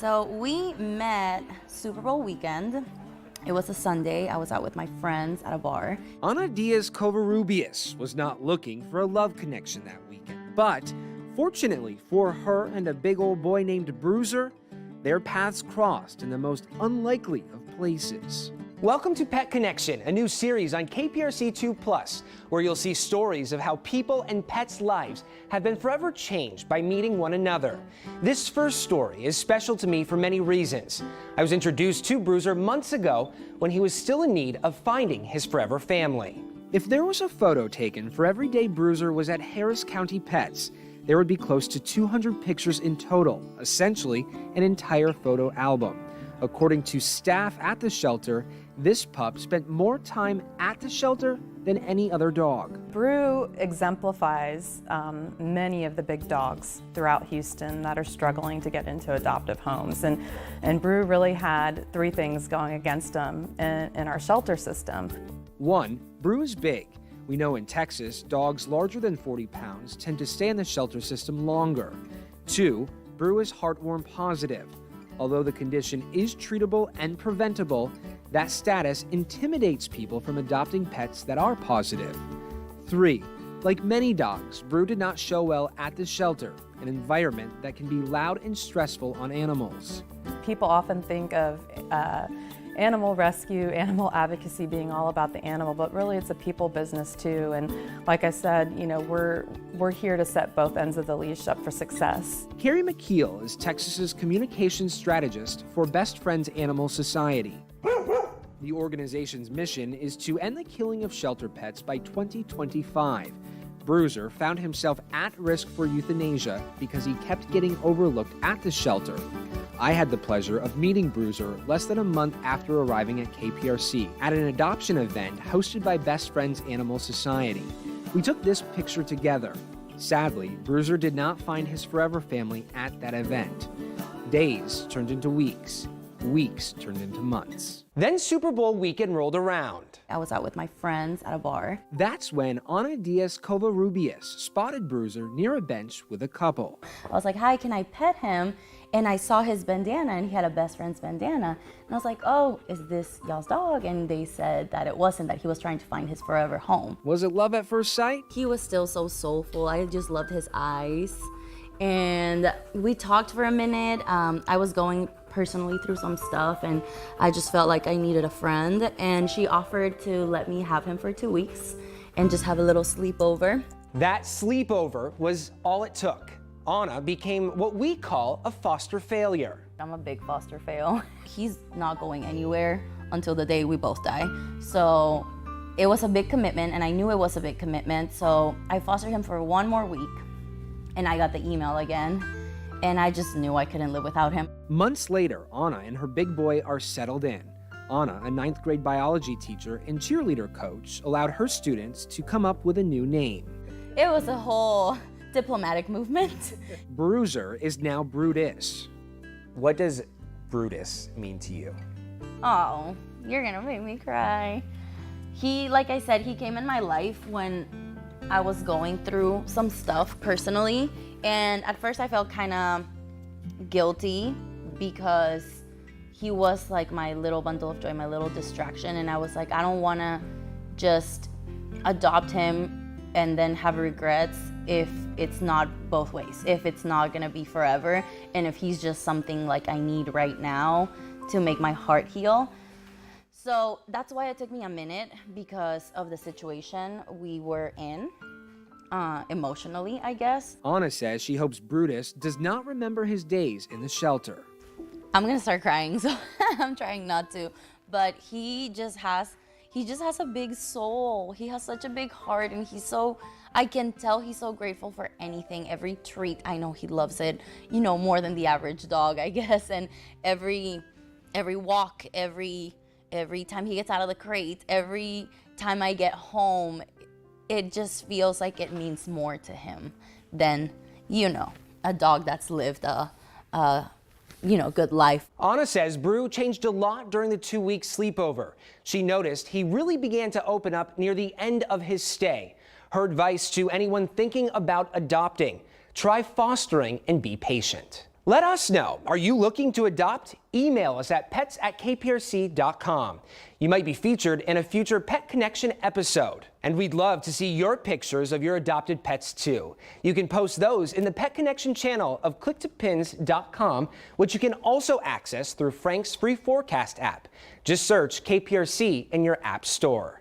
So we met Super Bowl weekend. It was a Sunday. I was out with my friends at a bar. Ana Diaz Covarrubias was not looking for a love connection that weekend. But fortunately for her and a big old boy named Bruiser, their paths crossed in the most unlikely of places. Welcome to Pet Connection, a new series on KPRC 2+, where you'll see stories of how people and pets' lives have been forever changed by meeting one another. This first story is special to me for many reasons. I was introduced to Bruiser months ago when he was still in need of finding his forever family. If there was a photo taken for every day Bruiser was at Harris County Pets, there would be close to 200 pictures in total, essentially an entire photo album. According to staff at the shelter, this pup spent more time at the shelter than any other dog. Brew exemplifies many of the big dogs throughout Houston that are struggling to get into adoptive homes. And Brew really had three things going against him in our shelter system. 1, Brew is big. We know in Texas, dogs larger than 40 pounds tend to stay in the shelter system longer. 2, Brew is heartworm positive. Although the condition is treatable and preventable, that status intimidates people from adopting pets that are positive. 3, like many dogs, Brew did not show well at the shelter, an environment that can be loud and stressful on animals. People often think of animal rescue, animal advocacy being all about the animal, but really it's a people business too. And like I said, you know, we're here to set both ends of the leash up for success. Carrie McKeel is Texas's communications strategist for Best Friends Animal Society. The organization's mission is to end the killing of shelter pets by 2025. Bruiser found himself at risk for euthanasia because he kept getting overlooked at the shelter. I had the pleasure of meeting Bruiser less than a month after arriving at KPRC at an adoption event hosted by Best Friends Animal Society. We took this picture together. Sadly, Bruiser did not find his forever family at that event. Days turned into weeks. Weeks turned into months. Then Super Bowl weekend rolled around. I was out with my friends at a bar. That's when Ana Diaz Covarrubias spotted Bruiser near a bench with a couple. I was like, hi, can I pet him? And I saw his bandana, and he had a best friend's bandana. And I was like, oh, is this y'all's dog? And they said that it wasn't, that he was trying to find his forever home. Was it love at first sight? He was still so soulful. I just loved his eyes. And we talked for a minute. I was going personally through some stuff, and I just felt like I needed a friend. And she offered to let me have him for 2 weeks and just have a little sleepover. That sleepover was all it took. Ana became what we call a foster failure. I'm a big foster fail. He's not going anywhere until the day we both die. So it was a big commitment, and I knew it was a big commitment. So I fostered him for 1 more week, and I got the email again, and I just knew I couldn't live without him. Months later, Ana and her big boy are settled in. Ana, a 9th grade biology teacher and cheerleader coach, allowed her students to come up with a new name. It was a whole diplomatic movement. Bruiser is now Brutus. What does Brutus mean to you? Oh, you're gonna make me cry. He, like I said, he came in my life when I was going through some stuff personally. And at first I felt kind of guilty because he was like my little bundle of joy, my little distraction. And I was like, I don't want to just adopt him and then have regrets if it's not both ways, if it's not gonna be forever, and if he's just something like I need right now to make my heart heal. So that's why it took me a minute, because of the situation we were in, emotionally, I guess. Ana says she hopes Brutus does not remember his days in the shelter. I'm gonna start crying, so I'm trying not to, but he just has a big soul. He has such a big heart, and I can tell he's so grateful for anything, every treat. I know he loves it, you know, more than the average dog, I guess. And every walk, every time he gets out of the crate, every time I get home, it just feels like it means more to him than, you know, a dog that's lived a good life. Ana says Brew changed a lot during the 2-week sleepover. She noticed he really began to open up near the end of his stay. Her advice to anyone thinking about adopting: try fostering and be patient. Let us know. Are you looking to adopt? Email us at pets@kprc.com. You might be featured in a future Pet Connection episode. And we'd love to see your pictures of your adopted pets too. You can post those in the Pet Connection channel of clicktopins.com, which you can also access through Frank's free forecast app. Just search KPRC in your app store.